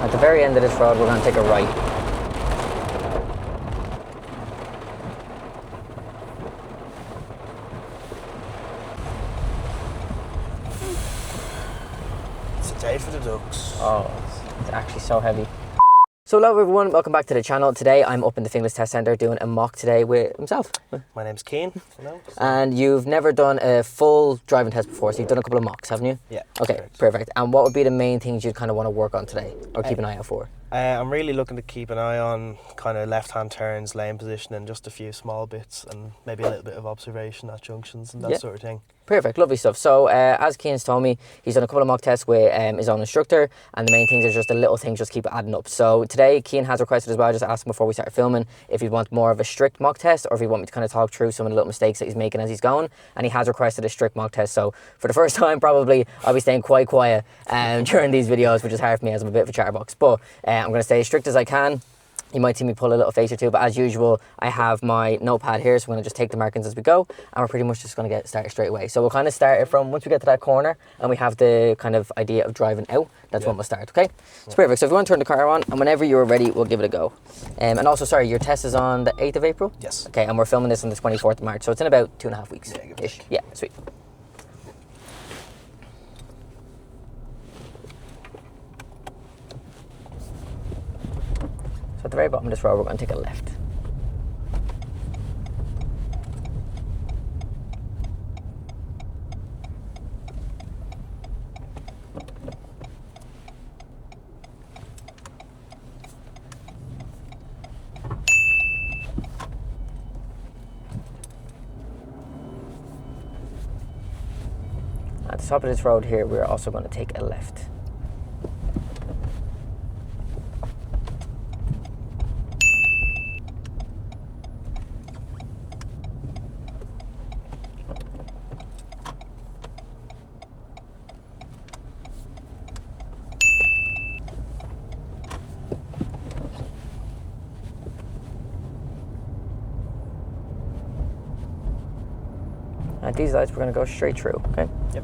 At the very end of this road, we're going to take a right. It's a day for the ducks. Oh, it's actually so heavy. So hello everyone, welcome back to the channel. Today I'm up in the Fingless Test Centre doing a mock today with himself. My name's Keane. And you've never done a full driving test before, so you've done a couple of mocks, haven't you? Yeah. Okay, correct. perfect. And what would be the main things you'd kind of want to work on today, or keep an eye out for? I'm really looking to keep an eye on kind of left-hand turns, lane position, and just a few small bits, and maybe a little bit of observation at junctions and that sort of thing. Perfect, lovely stuff. So as Keane's told me, he's done a couple of mock tests with his own instructor, and the main things are just the little things just keep adding up. So today Keane has requested as well, just asked him before we started filming if he'd want more of a strict mock test or if he'd want me to kind of talk through some of the little mistakes that he's making as he's going, and he has requested a strict mock test. So for the first time probably I'll be staying quite quiet during these videos, which is hard for me as I'm a bit of a chatterbox, but I'm going to stay as strict as I can. You might see me pull a little face or two, but as usual, I have my notepad here, so I'm going to just take the markings as we go, and we're pretty much just going to get started straight away. So we'll kind of start it from once we get to that corner, and we have the kind of idea of driving out. That's when we'll start, okay? It's perfect. So if you want to turn the car on, and whenever you're ready, we'll give it a go. And also, sorry, your test is on the 8th of April? Yes. Okay, and we're filming this on the 24th of March, so it's in about 2.5 weeks. Yeah, give it a ish. Yeah, sweet. So at the very bottom of this road, we're going to take a left. At the top of this road here, we're also going to take a left. At these lights, we're going to go straight through, okay? Yep.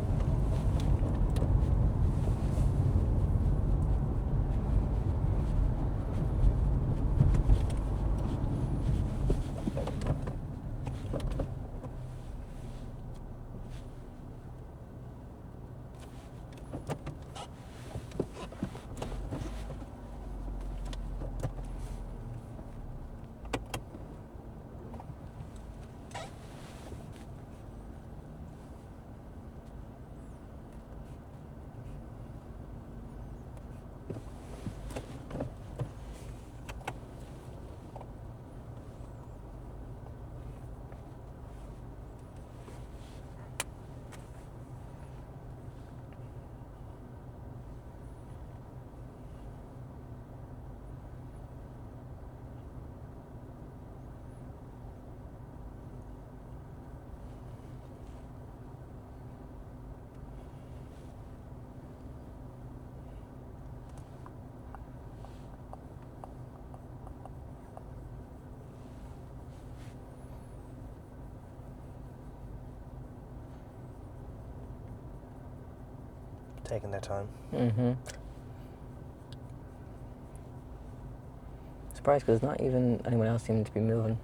Taking their time. Surprised because not even anyone else seemed to be moving.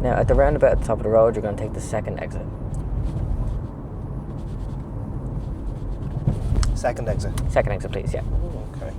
Now at the roundabout at the top of the road, you're going to take the second exit. Second exit. Second exit, please, yeah. Okay.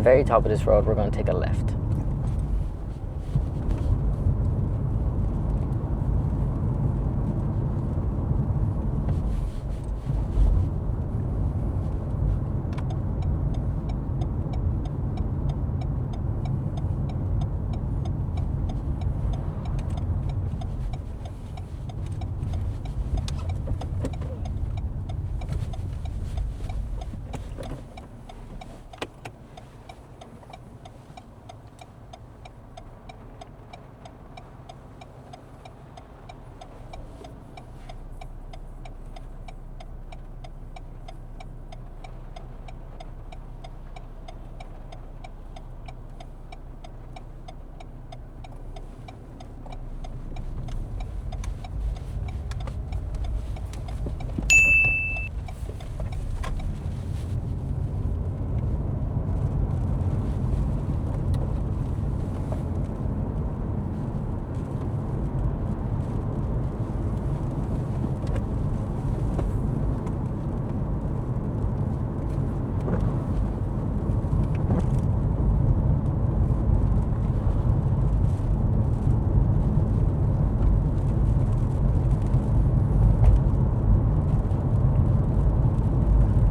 very top of this road, we're going to take a left.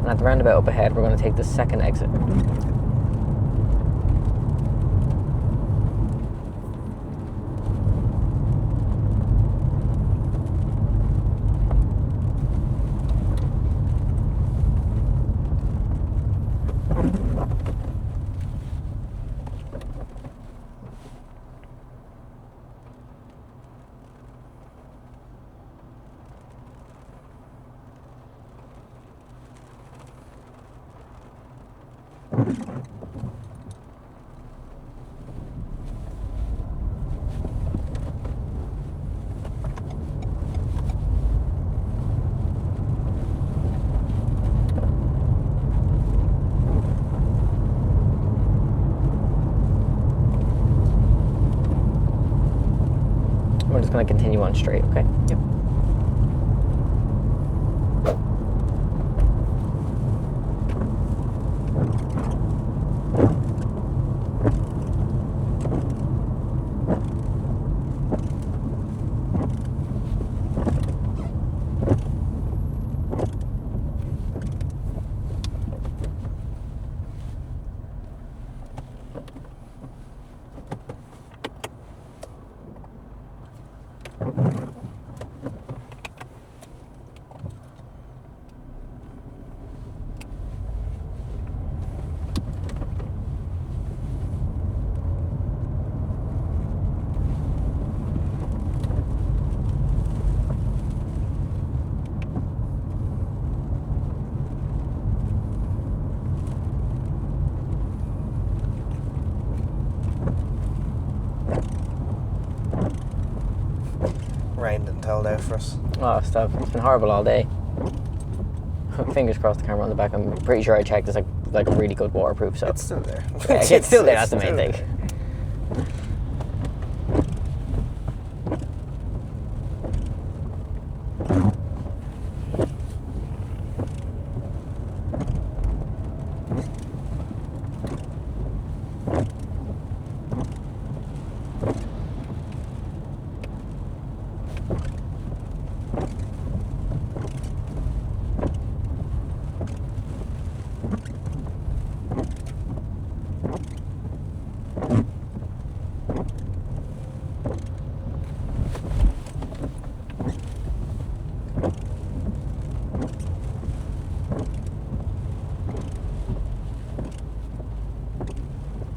And at the roundabout up ahead, we're going to take the second exit. We're just going to continue on straight, okay? Yep. Rained and held out for us. Oh, stop. It's been horrible all day. Fingers crossed the camera on the back. I'm pretty sure I checked. It's like really good waterproof, so It's still there. yeah, it's still there, that's the main still thing. there.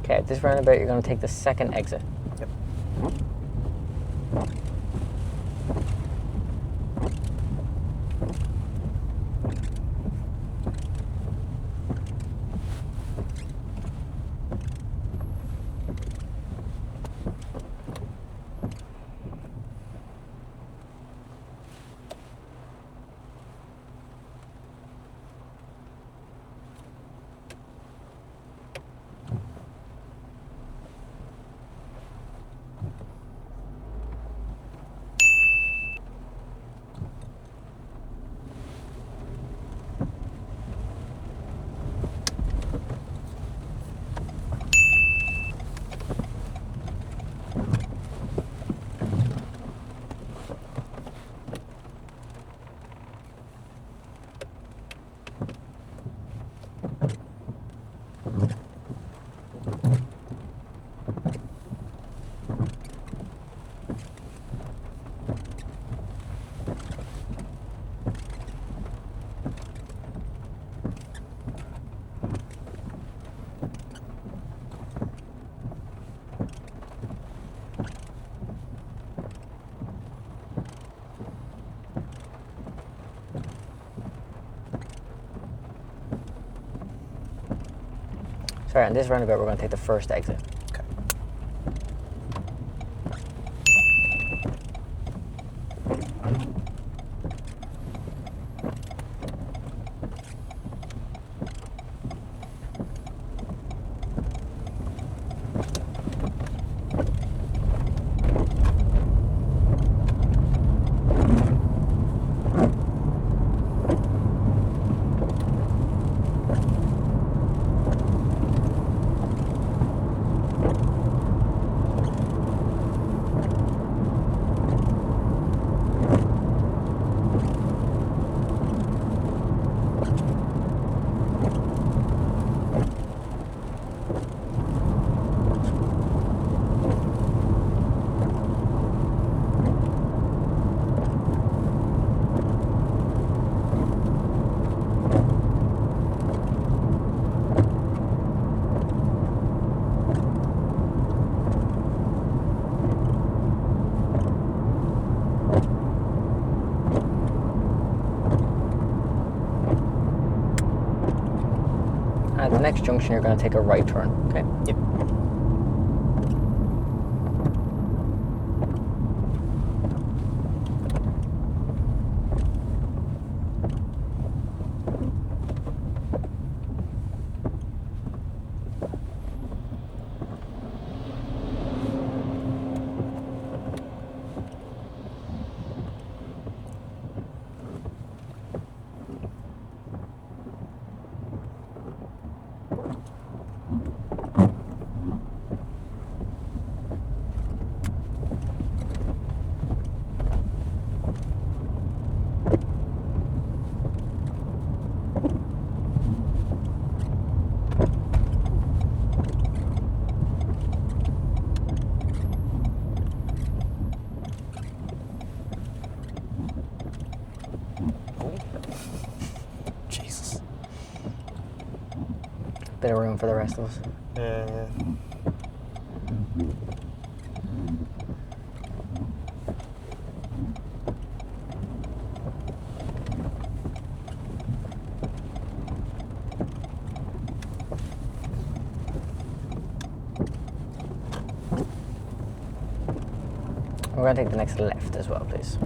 Okay, at this roundabout, you're going to take the second exit. Yep. fair, in this roundabout we're going to take the first exit. Okay. At the next junction, you're going to take a right turn, okay? Yep. Jesus. Bit of room for the rest of us. Yeah. We're going to take the next left as well, please.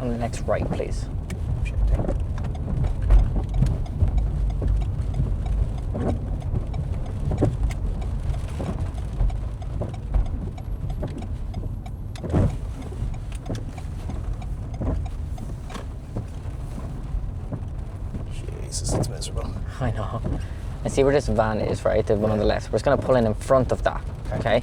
And the next right, please. Jesus, it's miserable. I know. And see where this van is, right? The one on the left. We're just going to pull in front of that, okay?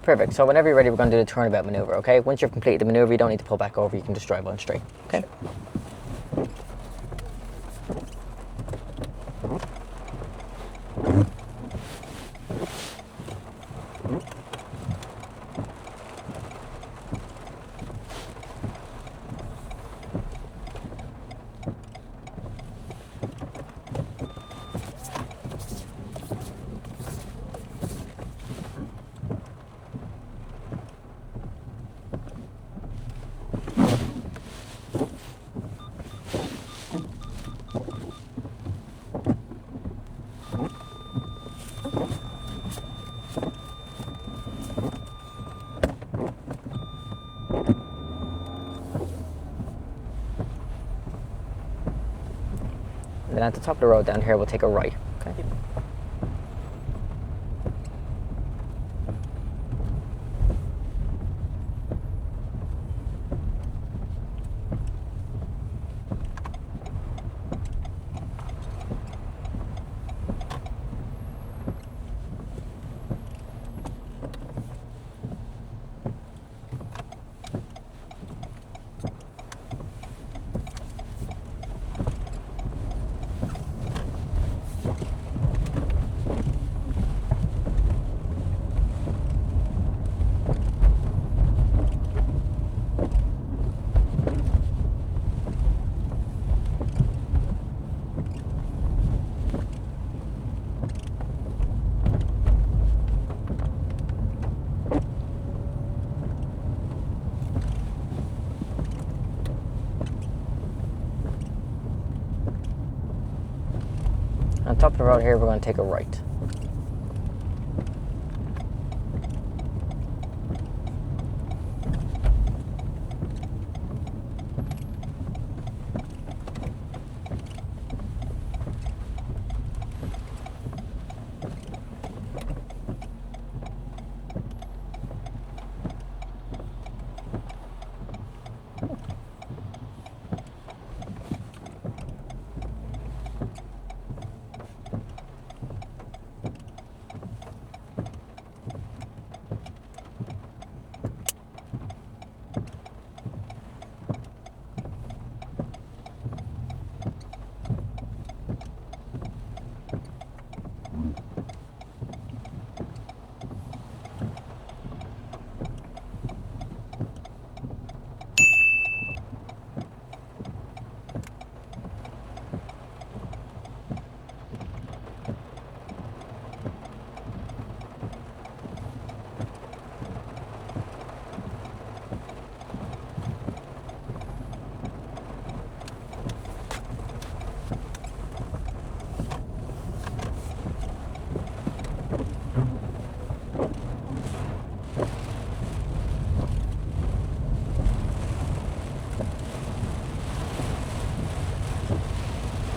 Perfect. So whenever you're ready, we're going to do the turnabout maneuver, okay? Once you've completed the maneuver, you don't need to pull back over. You can just drive on straight, okay? Then at the top of the road down here, we'll take a right, okay? the road here, we're going to take a right.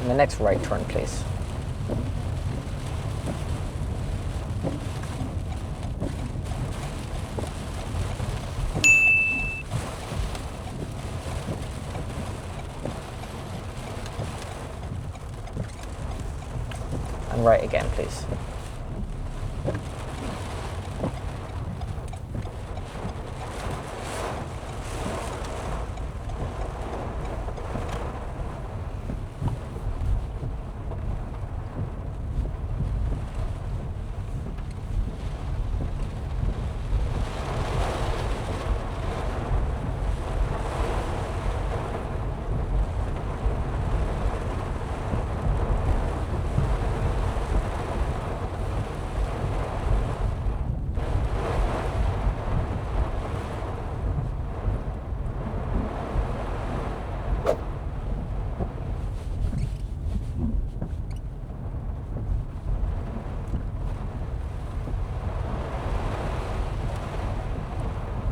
The next right turn, please. And right again, please.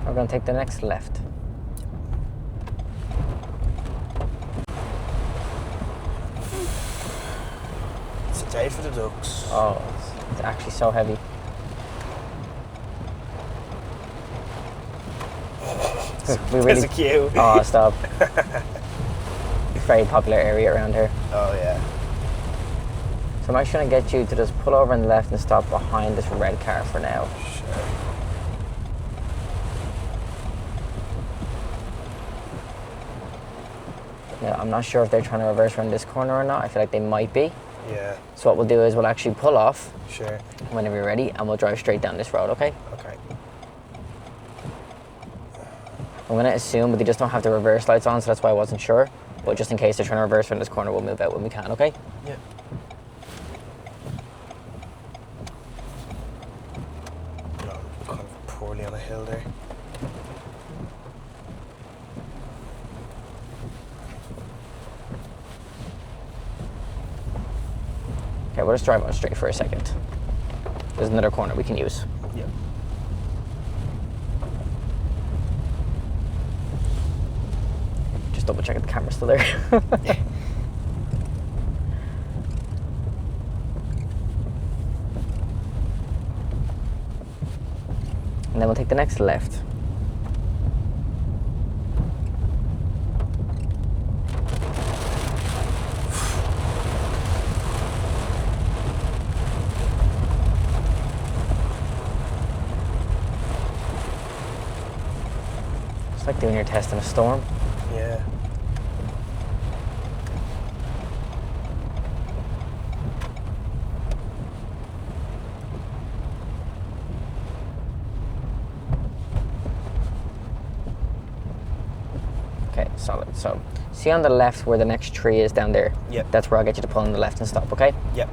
We're going to take the next left. It's a day for the ducks. Oh, it's actually so heavy. There's a queue. Oh, stop. Very popular area around here. Oh yeah. So I'm actually going to get you to just pull over on the left and stop behind this red car for now. Sure. Now, I'm not sure if they're trying to reverse around this corner or not. I feel like they might be. Yeah. So what we'll do is we'll actually pull off Sure. whenever you're ready, and we'll drive straight down this road, okay? Okay. I'm going to assume, but they just don't have the reverse lights on, so that's why I wasn't sure. But just in case they're trying to reverse around this corner, we'll move out when we can, okay? Yeah. No, I'm kind of poorly on a hill there. Okay, we'll just drive on straight for a second. There's another corner we can use. Yeah. Just double check if the camera's still there. Yeah. And then we'll take the next left. It's like doing your test in a storm. Yeah. Okay, solid. So, see on the left where the next tree is down there? Yep. That's where I'll get you to pull on the left and stop, okay? Yep.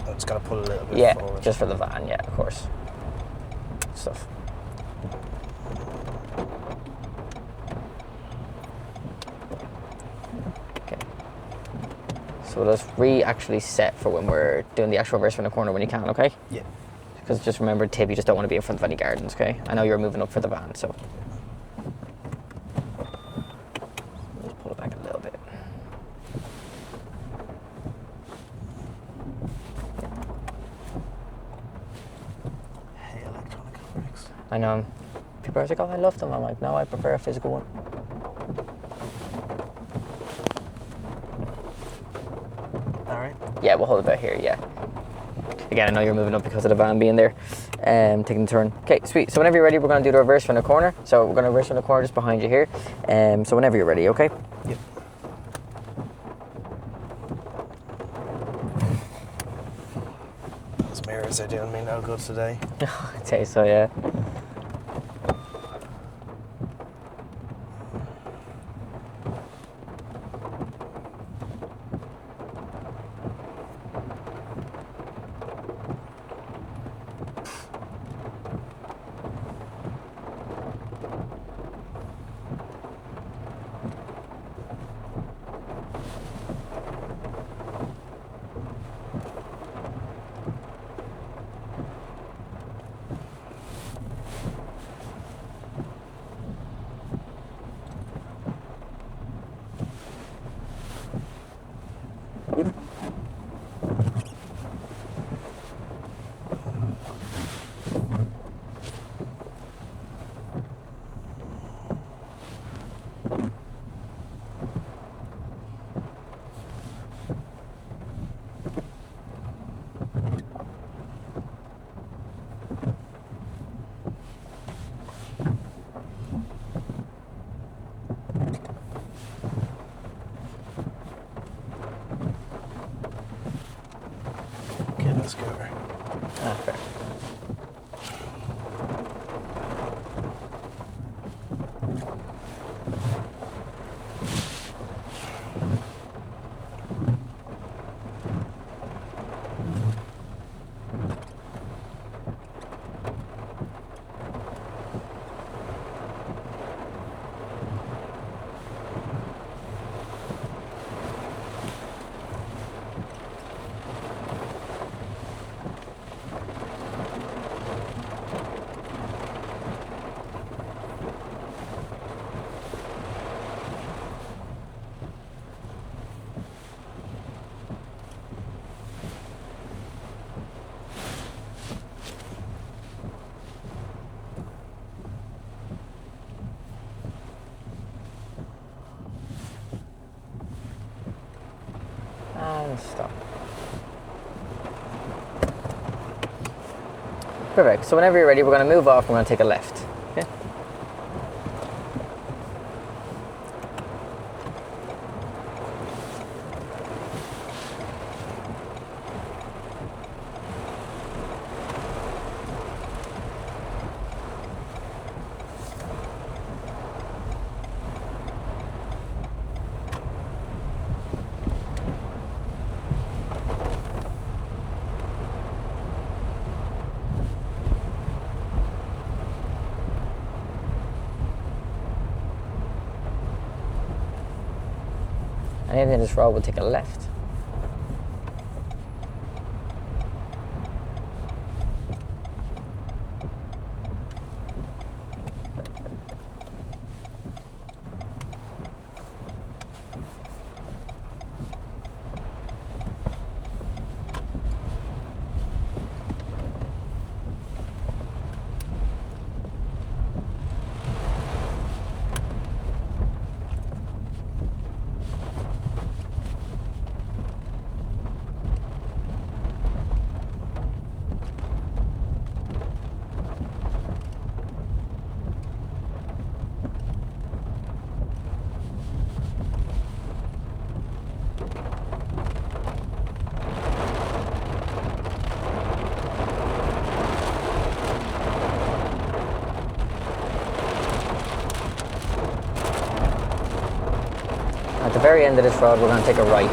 I'm just gonna pull a little bit Yeah, forward. just for the van, yeah, of course. stuff. Okay. So let's actually set for when we're doing the actual reverse from the corner when you can, okay? Yeah. Because just remember, Tib, you just don't want to be in front of any gardens, okay? I know you're moving up for the van, so. Just pull it back a little bit. Hey, electronic handbrakes. I know. People are like, oh, I love them. I'm like, no, I prefer a physical one. All right. Yeah, we'll hold it about here, yeah. Again, I know you're moving up because of the van being there, taking the turn. Okay, sweet. So whenever you're ready, we're going to do the reverse from the corner. So we're going to reverse from the corner just behind you here. So whenever you're ready, okay? Yep. Those mirrors are doing me no good today. I'd say so, yeah. Okay, let's go over. Ah, fair. And stop. Perfect. So whenever you're ready, we're going to move off. We're going to take a left. Okay. And anything in this road will take a left. At the very end of this road, we're going to take a right.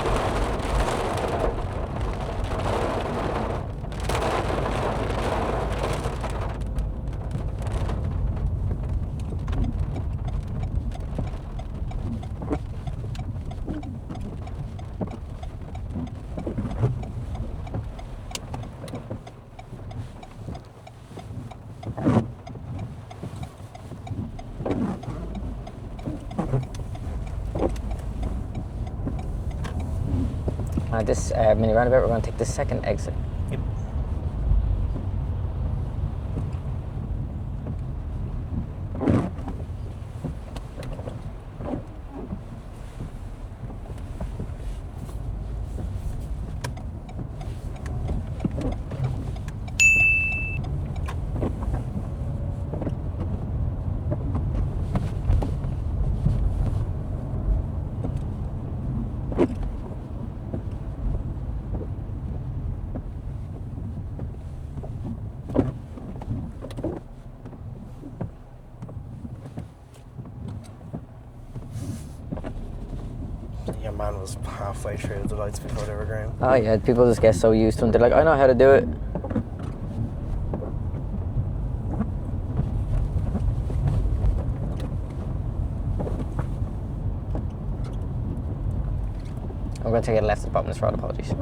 This mini roundabout, we're going to take the second exit. Yep. Your man was halfway through the lights before they were green. Oh yeah, people just get so used to them. They're like, I know how to do it. I'm going to take it left at the bottom of this road, apologies.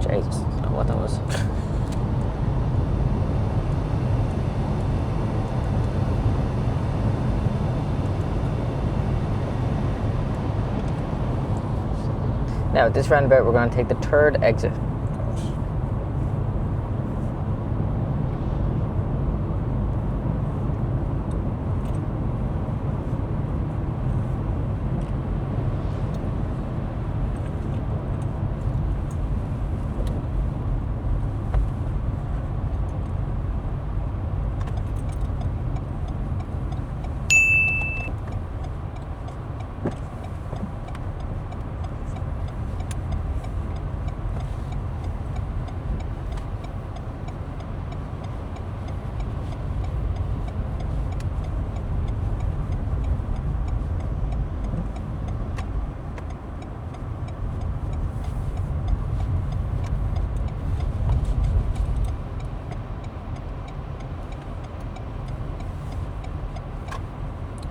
Jesus, I don't know what that was. Now at this roundabout, we're going to take the third exit.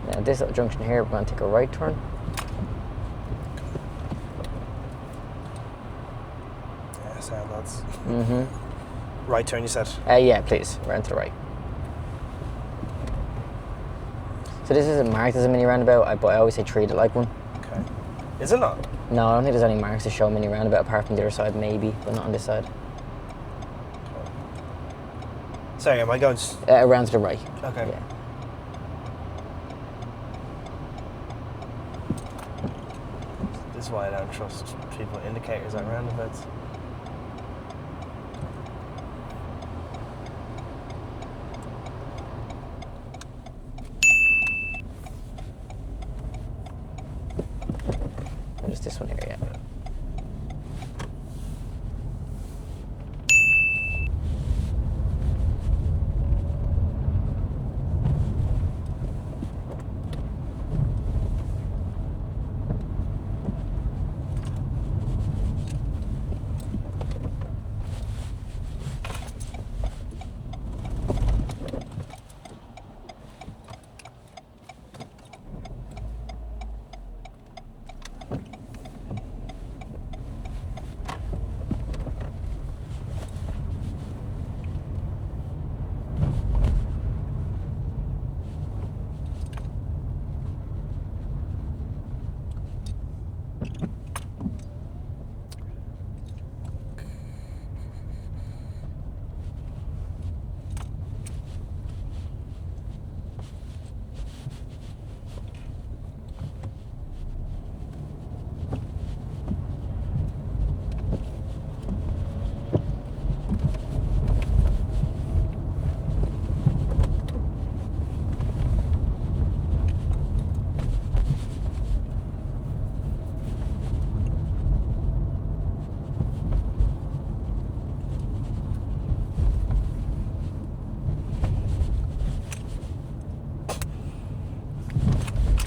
Now at this little junction here, we're going to take a right turn. Yeah, sound lads. Mm-hmm. Right turn, you said? Yeah, please, round to the right. So this isn't marked as a mini roundabout, but I always say treat it like one. Okay. Is it not? No, I don't think there's any marks to show mini roundabout apart from the other side, maybe, but not on this side. Sorry, am I going? Around to the right. Okay. Yeah. This is why I don't trust people with indicators at roundabouts. There's this one here, yeah.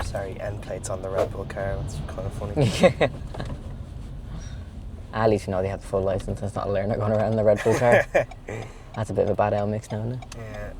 Sorry, end plates on the Red Bull car. That's kind of funny. At least you know they have the full license. It's not a learner going around in the Red Bull car. That's a bit of a bad ale mix now, isn't it? Yeah.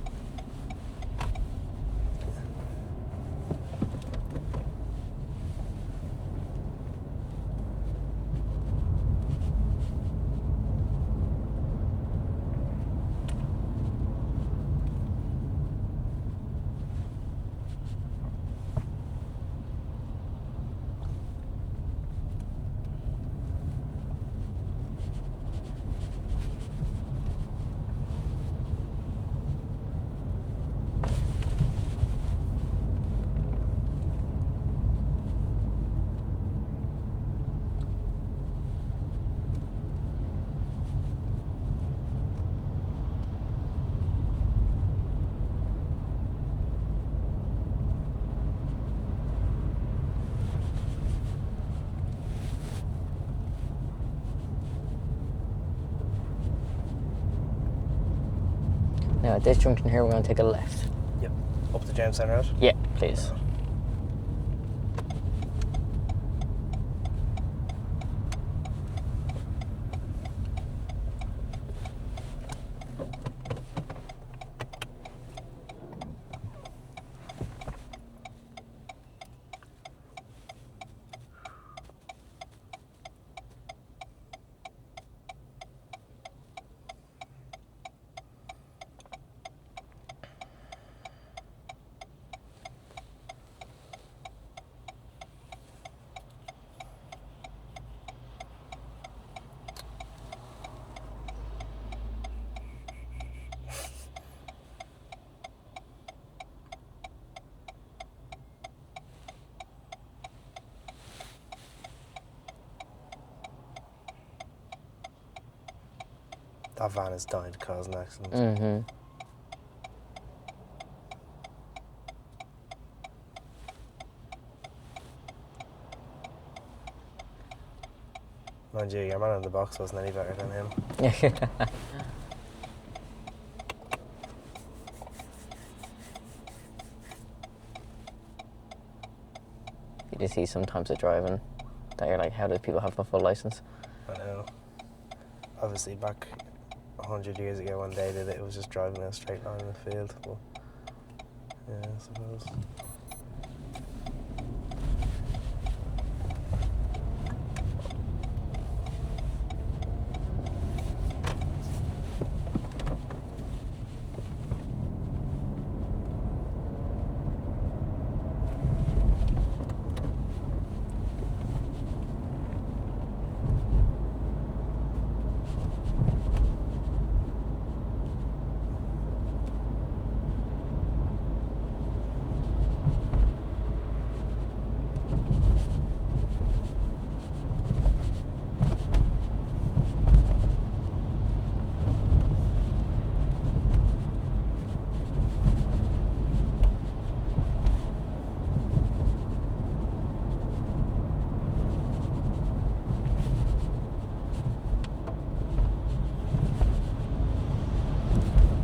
Now at this junction here, we're going to take a left. Yep. Up the Jamestown Road. Yeah, please. That van is dying to cause an accident. Mm-hmm. Mind you, your man in the box wasn't any better than him. You just see sometimes at driving that you're like, how do people have a full license? I know. Obviously, back 100 years ago, when they did it, it was just driving in a straight line in the field. But yeah, I suppose.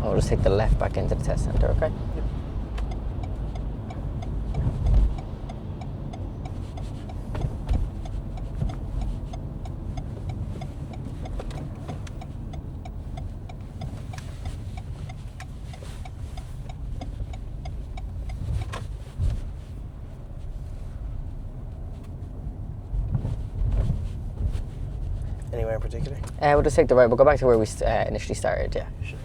We'll just take the left back into the test centre, okay? Yep. Anywhere in particular? We'll just take the right. We'll go back to where we initially started, yeah. Sure.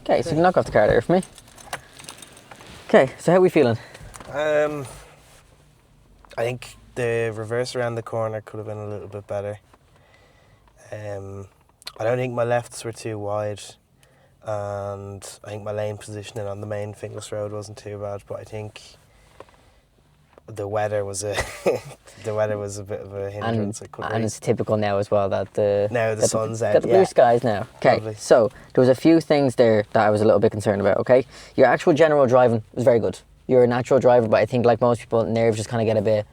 Okay, so you can knock off the car there for me. Okay, so how are we feeling? I think the reverse around the corner could have been a little bit better. I don't think my lefts were too wide, and I think my lane positioning on the main Fingless road wasn't too bad, but I think the weather was a the weather was a bit of a hindrance. And it's typical now as well that the sun's out. Got the blue skies now. Okay, Lovely. so there was a few things there that I was a little bit concerned about. Okay, your actual general driving was very good. You're a natural driver, but I think like most people, nerves just kind of get a bit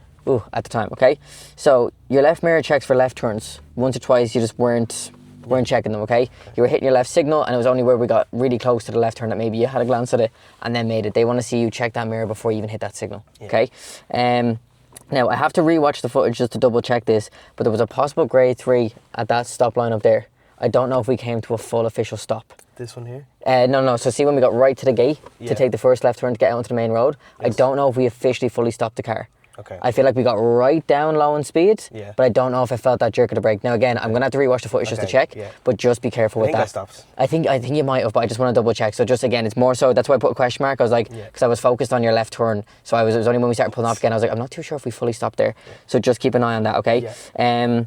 at the time. Okay, so your left mirror checks for left turns once or twice. You just weren't checking them. Okay, you were hitting your left signal, and it was only where we got really close to the left turn that maybe you had a glance at it and then made it. They want to see you check that mirror before you even hit that signal. Yeah. Okay. Now I have to rewatch the footage just to double check this, but there was a possible grade 3 at that stop line up there. I don't know if we came to a full official stop. This one here? No. So see when we got right to the gate Yeah. to take the first left turn to get out onto the main road, Yes. I don't know if we officially fully stopped the car. Okay. I feel like we got right down low in speed, Yeah. but I don't know if I felt that jerk of the brake. Now again, I'm gonna have to rewatch the footage just to Okay, check, yeah. but just be careful I with think that. I stopped. I think you might have, but I just want to double check. So just again, it's more so that's why I put a question mark. I was like, Yeah. because I was focused on your left turn, so it was only when we started pulling off again. I was like, I'm not too sure if we fully stopped there. Yeah. So just keep an eye on that, okay? Yeah.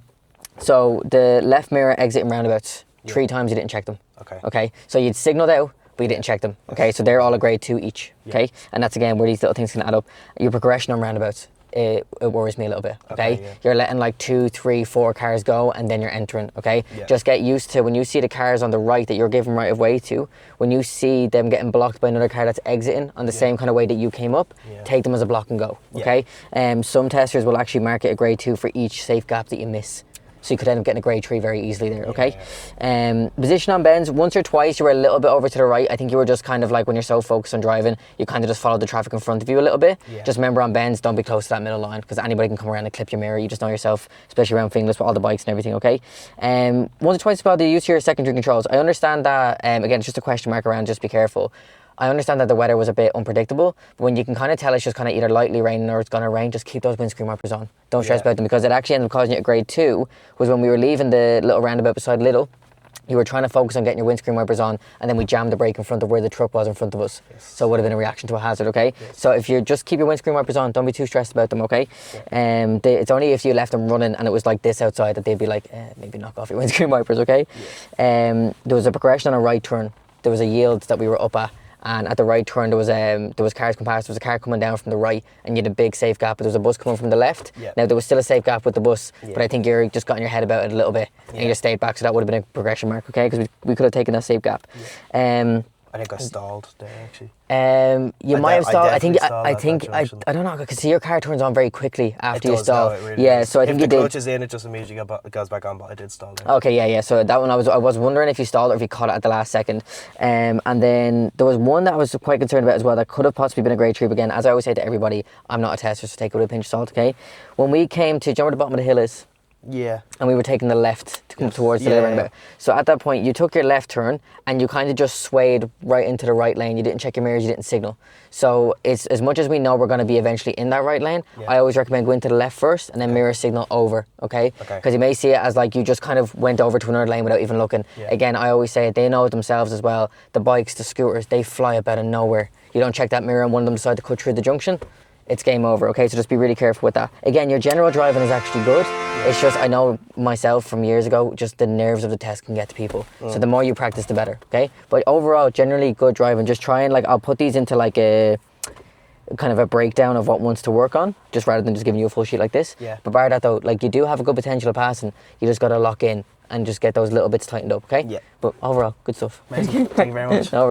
So the left mirror exit and roundabouts, Yeah. 3 times you didn't check them. Okay. Okay, so you'd signaled out, but you didn't check them. Okay, so they're all a grade 2 each. Yeah. Okay, and that's again where these little things can add up. Your progression on roundabouts, it worries me a little bit. Okay, yeah. You're letting like 2, 3, 4 cars go, and then you're entering. Okay, Yeah. just get used to when you see the cars on the right that you're giving right of way to. When you see them getting blocked by another car that's exiting on the same kind of way that you came up, Yeah. take them as a block and go. Yeah. Okay, some testers will actually mark it a grade 2 for each safe gap that you miss. So you could end up getting a grade 3 very easily there, okay? Position on bends, once or twice you were a little bit over to the right. I think you were just kind of like when you're so focused on driving, you kind of just followed the traffic in front of you a little bit. Yeah. Just remember on bends, don't be close to that middle line because anybody can come around and clip your mirror. You just know yourself, especially around Finglas with all the bikes and everything, okay? Once or twice about the use of your secondary controls. I understand that, again, it's just a question mark around, just be careful. I understand that the weather was a bit unpredictable, but when you can kind of tell it's just kind of either lightly raining or it's going to rain, just keep those windscreen wipers on. Don't stress about them because it actually ended up causing you a grade 2 was when we were leaving the little roundabout beside Lidl. You were trying to focus on getting your windscreen wipers on and then we jammed the brake in front of where the truck was in front of us. Yes. So it would have been a reaction to a hazard, okay? Yes. So if you just keep your windscreen wipers on, don't be too stressed about them, okay? Yeah. It's only if you left them running and it was like this outside that they'd be like, maybe knock off your windscreen wipers, okay? Yeah. There was a progression on a right turn. There was a yield that we were up at. And at the right turn, there was cars come past. There was a car coming down from the right, and you had a big safe gap. But there was a bus coming from the left. Yeah. Now there was still a safe gap with the bus, Yeah. but I think you're just got in your head about it a little bit, and you just stayed back. So that would have been a progression mark, okay? Because we could have taken that safe gap. Yeah. I think I stalled there actually. You might have stalled. I think I I don't know because see your car turns on very quickly after you does, stall. no, it really Yeah, does. so I think if you the did. clutch is in, it just immediately goes back on. But I did stall there. Okay, yeah. So that one I was wondering if you stalled or if you caught it at the last second. And then there was one that I was quite concerned about as well that could have possibly been a grade 3. But again, as I always say to everybody, I'm not a tester, so take it with a pinch of salt, okay? When we came to, do you know where the bottom of the hill is? Yeah. And we were taking the left to come towards the little roundabout. So at that point, you took your left turn and you kind of just swayed right into the right lane. You didn't check your mirrors, you didn't signal. So it's as much as we know we're going to be eventually in that right lane, I always recommend going to the left first and then mirror signal over, okay? Because you may see it as like you just kind of went over to another lane without even looking. Yeah. Again, I always say it, they know it themselves as well. The bikes, the scooters, they fly up out of nowhere. You don't check that mirror and one of them decide to cut through the junction, it's game over, okay? So just be really careful with that. Again, your general driving is actually good. It's just, I know myself from years ago, just the nerves of the test can get to people. So the more you practice, the better, okay? But overall, generally good driving. Just try and like, I'll put these into like a kind of a breakdown of what ones to work on, just rather than just giving you a full sheet like this. Yeah. But bar that though, like you do have a good potential of passing. You just got to lock in and just get those little bits tightened up, okay? Yeah. But overall, good stuff. Amazing. Thank you very much. No